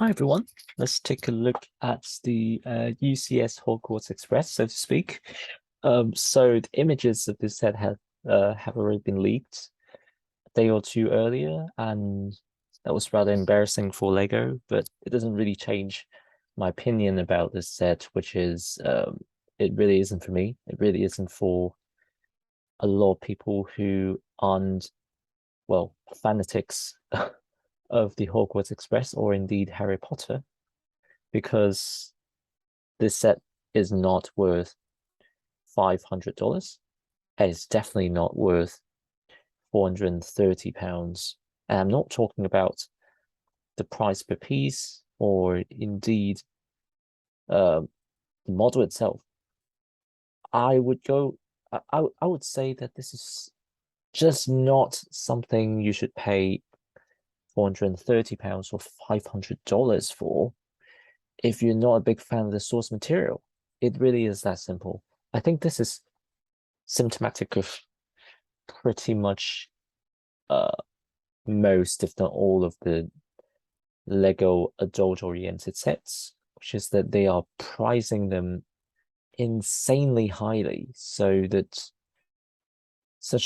Hi everyone. Let's take a look at the UCS Hogwarts Express, so to speak. So the images of this set have already been leaked a day or two earlier, and that was rather embarrassing for Lego, but it doesn't really change my opinion about this set, which is it really isn't for me. It really isn't for a lot of people who aren't, well, fanatics of the Hogwarts Express or indeed Harry Potter, because this set is not worth $500, and it's definitely not worth £430. And I'm not talking about the price per piece or indeed the model itself. I would go, I would say that this is just not something you should pay £430 or $500 for if you're not a big fan of the source material. It really is that simple. I think this is symptomatic of pretty much most, if not all, of the Lego adult-oriented sets, which is that they are pricing them insanely highly, such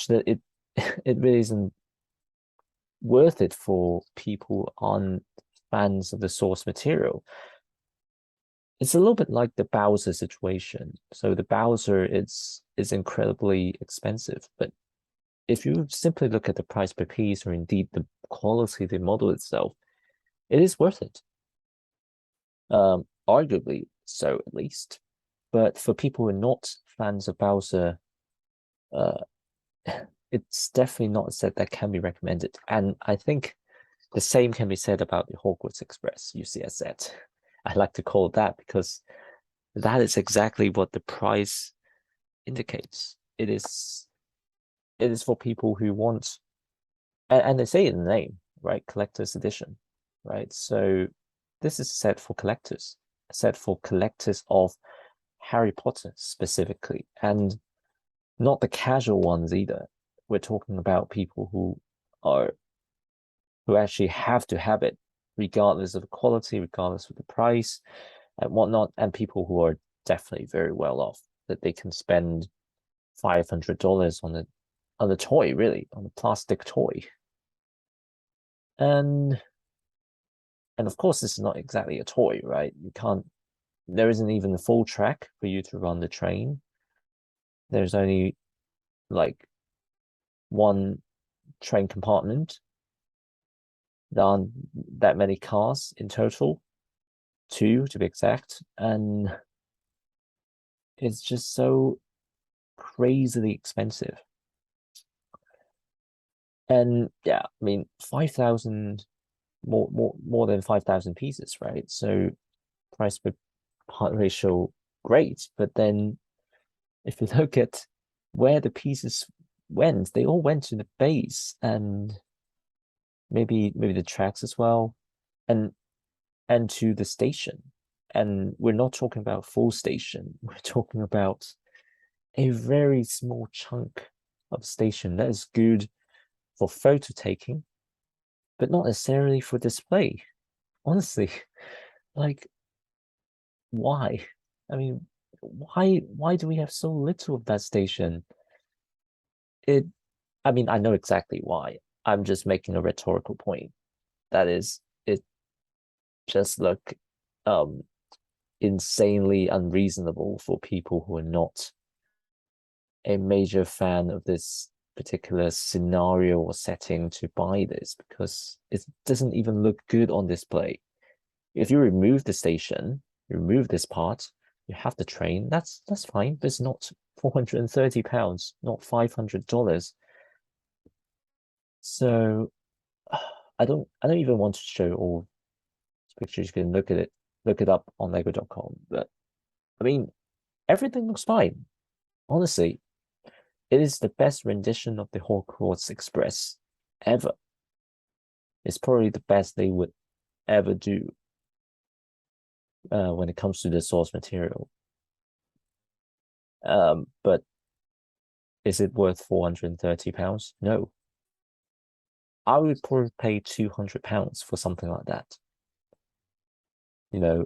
that it it really isn't worth it for people on fans of the source material. It's a little bit like the Bowser situation. So the Bowser is incredibly expensive, but if you simply look at the price per piece or indeed the quality of the model itself, it is worth it. Arguably so, at least. But for people who are not fans of Bowser, uh, it's definitely not a set that can be recommended. And I think the same can be said about the Hogwarts Express UCS set. I like to call it that because that is exactly what the price indicates. It is for people who want, and they say it in the name, right? Collector's edition, right? So this is a set for collectors, a set for collectors of Harry Potter specifically, and not the casual ones either. We're talking about people who actually have to have it, regardless of the quality, regardless of the price, and whatnot, and people who are definitely very well off, that they can spend $500 on a toy, really, on a plastic toy. And and of course, this is not exactly a toy, right? You can't. There isn't even a full track for you to run the train. There's only like one train compartment. There aren't that many cars in total, two to be exact, and it's just so crazily expensive. And yeah, I mean, 5,000, more than 5,000 pieces, right? So price per part ratio, great. But then if you look at where the pieces went, they all went to the base and maybe the tracks as well, and to the station. And we're not talking about full station. We're talking about a very small chunk of station that is good for photo taking, but not necessarily for display. Honestly, like, why? I mean, why do we have so little of that station? It, I mean, I know exactly why. I'm just making a rhetorical point. That is, it just look um insanely unreasonable for people who are not a major fan of this particular scenario or setting to buy this, because it doesn't even look good on display. If you remove the station, remove this part, you have the train, that's fine, but it's not £430, not $500. So I don't even want to show all pictures. You can look it up on lego.com. But I mean, everything looks fine. Honestly, it is the best rendition of the Hogwarts Express ever. It's probably the best they would ever do when it comes to the source material. But is it worth £430? No. I would probably pay £200 for something like that. you know,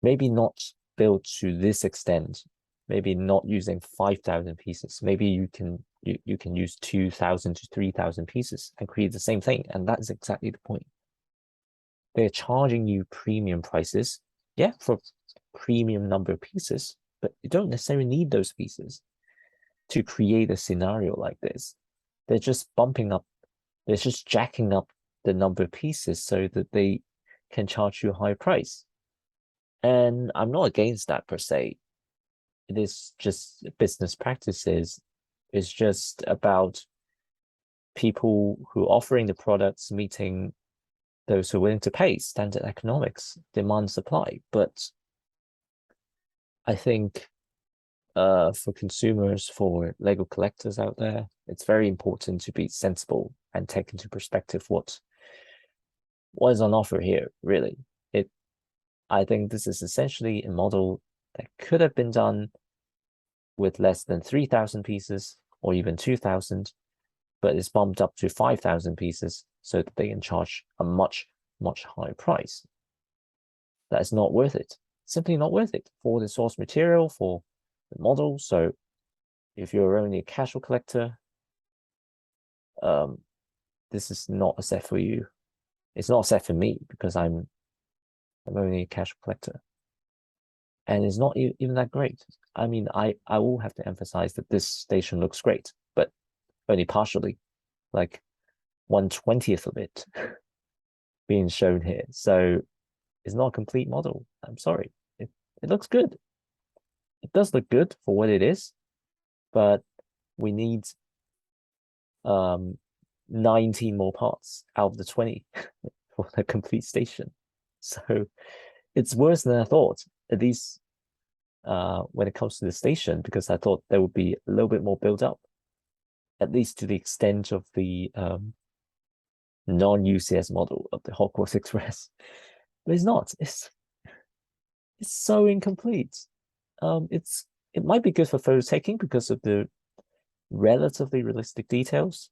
maybe not built to this extent, maybe not using 5,000 pieces. Maybe you can use 2,000 to 3,000 pieces and create the same thing. And that's exactly the point. They're charging you premium prices, yeah, for premium number of pieces, but you don't necessarily need those pieces to create a scenario like this. They're just bumping up, they're just jacking up the number of pieces so that they can charge you a higher price. And I'm not against that per se. It is just business practices. It's just about people who are offering the products meeting those who are willing to pay, standard economics, demand supply. But I think for consumers, for Lego collectors out there, it's very important to be sensible and take into perspective what is on offer here, really. I think this is essentially a model that could have been done with less than 3,000 pieces or even 2,000, but it's bumped up to 5,000 pieces so that they can charge a much, much higher price. That is not worth it. Simply not worth it for the source material, for the model. So if you're only a casual collector, this is not a set for you. It's not a set for me because I'm only a casual collector. And it's not even that great. I mean, I will have to emphasize that this station looks great, but only partially, like 1/20th of it being shown here. So it's not a complete model. I'm sorry. It looks good. It does look good for what it is, but we need 19 more parts out of the 20 for the complete station. So it's worse than I thought, at least when it comes to the station, because I thought there would be a little bit more build up, at least to the extent of the non-UCS model of the Hogwarts Express. But it's not. It's so incomplete. It might be good for photo taking because of the relatively realistic details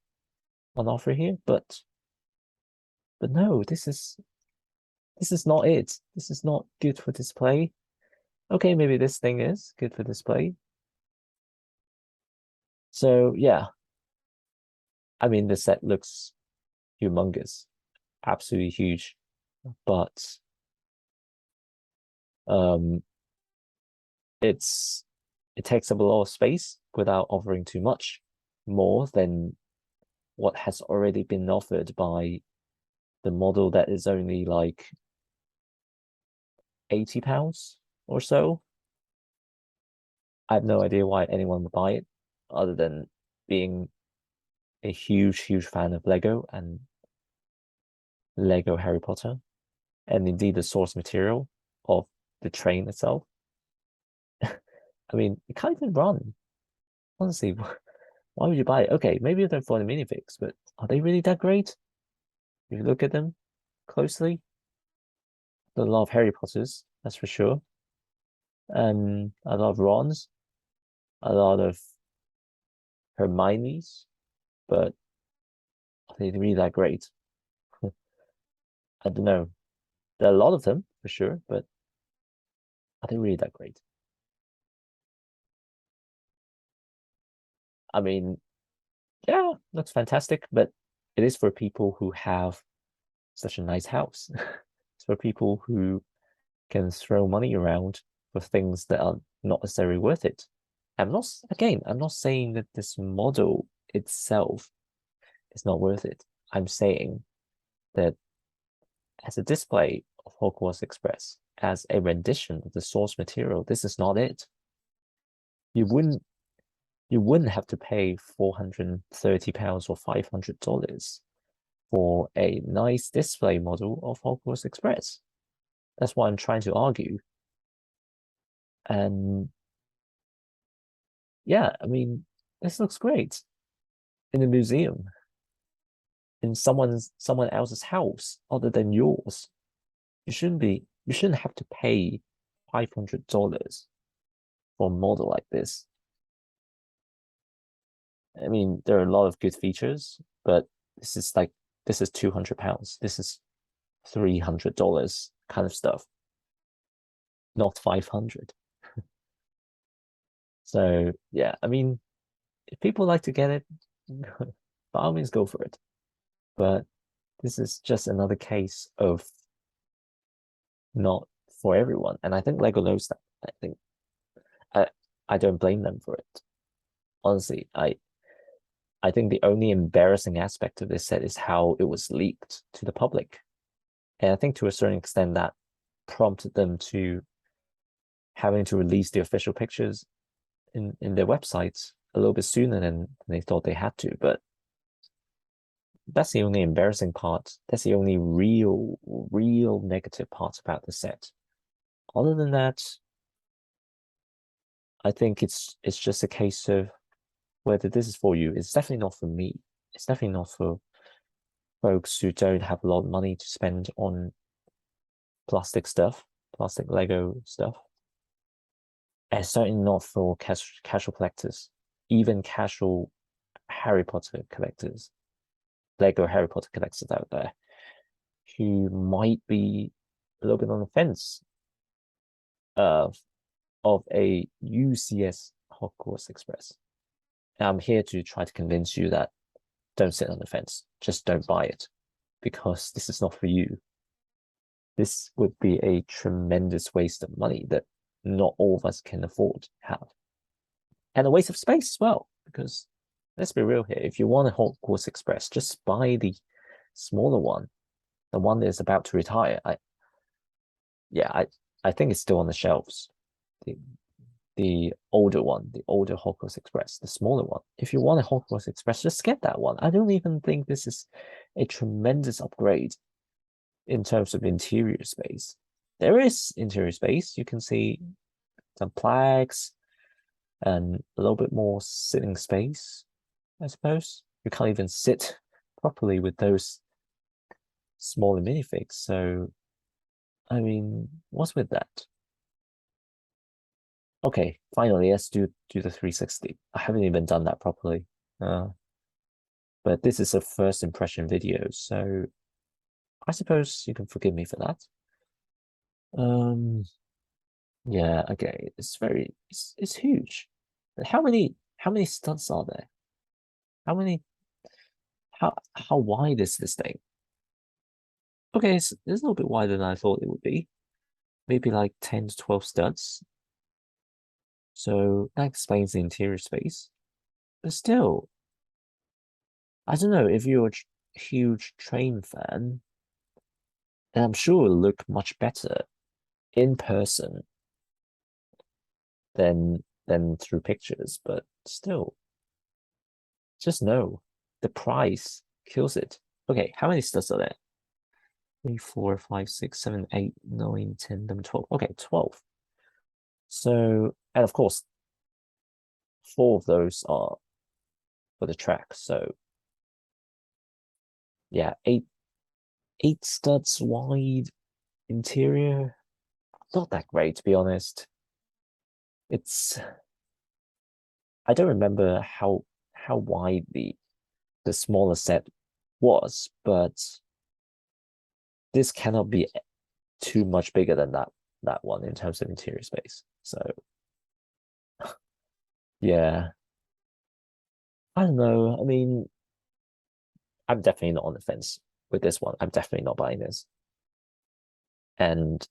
on offer here, but no, this is not it. This is not good for display. Okay, maybe this thing is good for display. So yeah, I mean the set looks humongous, absolutely huge, but it takes up a lot of space without offering too much more than what has already been offered by the model that is only like £80 or so. I have no idea why anyone would buy it, other than being a huge, huge fan of Lego and Lego Harry Potter, and indeed the source material of the train itself. I mean, it can't even run. Honestly, why would you buy it? Okay, maybe they're for the minifigs, but are they really that great? If you look at them closely, a lot of Harry Potters, that's for sure, and a lot of Rons, a lot of Hermione's, but are they really that great? I don't know. There are a lot of them for sure, but are they really that great? I mean, yeah, looks fantastic, but it is for people who have such a nice house. It's for people who can throw money around for things that are not necessarily worth it. I'm not saying that this model itself is not worth it. I'm saying that as a display of Hogwarts Express, as a rendition of the source material, this is not it. You wouldn't have to pay £430 or $500 for a nice display model of Hogwarts Express. That's what I'm trying to argue. And yeah, I mean, this looks great in a museum, in someone else's house other than yours. You shouldn't have to pay $500 for a model like this. I mean, there are a lot of good features, but this is £200. This is $300 kind of stuff, not 500. So yeah, I mean, if people like to get it, by all means go for it. But this is just another case of not for everyone. And I think Lego knows that. I think I I don't blame them for it. Honestly, I think the only embarrassing aspect of this set is how it was leaked to the public. And I think to a certain extent that prompted them to having to release the official pictures in their websites a little bit sooner than they thought they had to. But that's the only embarrassing part. That's the only real negative part about the set. Other than that, I think it's just a case of whether this is for you. It's definitely not for me. It's definitely not for folks who don't have a lot of money to spend on plastic stuff, plastic Lego stuff. And it's certainly not for casual collectors, even casual Harry Potter collectors, Lego Harry Potter collectors out there who might be a little bit on the fence of a UCS Hogwarts Express. And I'm here to try to convince you that don't sit on the fence. Just don't buy it because this is not for you. This would be a tremendous waste of money that not all of us can afford to have. And a waste of space as well, because let's be real here. If you want a Hogwarts Express, just buy the smaller one, the one that is about to retire. I think it's still on the shelves. The older one, the older Hogwarts Express, the smaller one. If you want a Hogwarts Express, just get that one. I don't even think this is a tremendous upgrade in terms of interior space. There is interior space. You can see some plaques and a little bit more sitting space, I suppose. You can't even sit properly with those smaller minifigs. So, I mean, what's with that? Okay, finally, let's do the 360. I haven't even done that properly. But this is a first impression video, so I suppose you can forgive me for that. Yeah, okay, it's huge. How many studs are there? How many how wide is this thing? Okay, it's a little bit wider than I thought it would be. Maybe like 10 to 12 studs. So that explains the interior space. But still, I don't know if you're a huge train fan, then I'm sure it'll look much better in person than through pictures, but still, just know the price kills it. Okay, how many studs are there? 3, 4, 5, 6, 7, 8, 9, 10, 11, 12. Okay, 12. So, and of course, 4 of those are for the track. So, yeah, eight studs wide interior. Not that great, to be honest. I don't remember how wide the smaller set was, but this cannot be too much bigger than that one in terms of interior space. So yeah, I don't know. I mean, I'm definitely not on the fence with this one. I'm definitely not buying this. And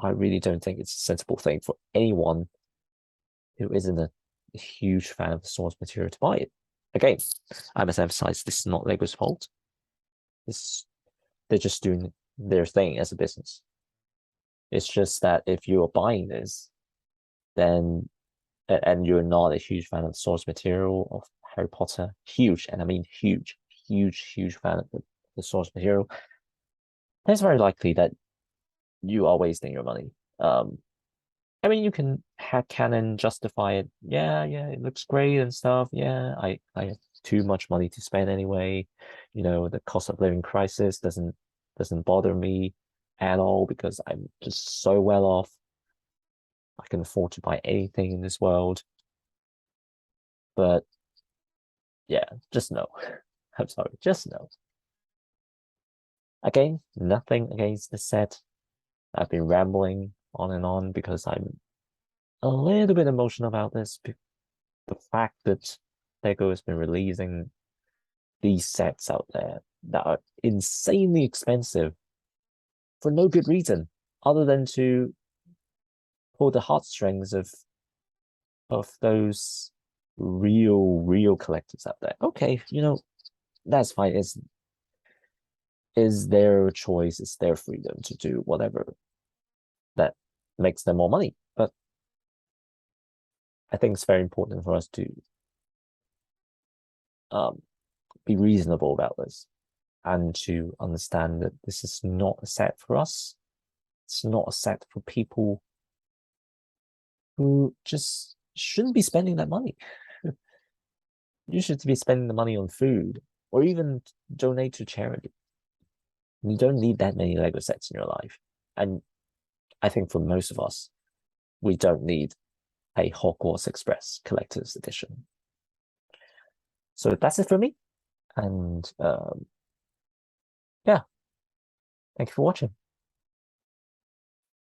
I really don't think it's a sensible thing for anyone who isn't a huge fan of the source material to buy it. Again, I must emphasize this is not Lego's fault. They're just doing their thing as a business. It's just that if you are buying this, then and you're not a huge fan of the source material of Harry Potter, huge, and I mean huge fan of the source material, then it's very likely that you are wasting your money. I mean, you can hack canon justify it. Yeah, it looks great and stuff. Yeah, I have too much money to spend anyway. You know, the cost of living crisis doesn't bother me at all because I'm just so well off. I can afford to buy anything in this world. But yeah, just no. I'm sorry, just no. Again, nothing against the set. I've been rambling on and on because I'm a little bit emotional about this. The fact that Lego has been releasing these sets out there that are insanely expensive for no good reason other than to pull the heartstrings of those real collectors out there. Okay, that's fine. Is their choice, it's their freedom to do whatever that makes them more money. But I think it's very important for us to be reasonable about this and to understand that this is not a set for us. It's not a set for people who just shouldn't be spending that money. You should be spending the money on food or even donate to charity. You don't need that many Lego sets in your life. And I think for most of us, we don't need a Hogwarts Express collector's edition. So that's it for me. And yeah, thank you for watching.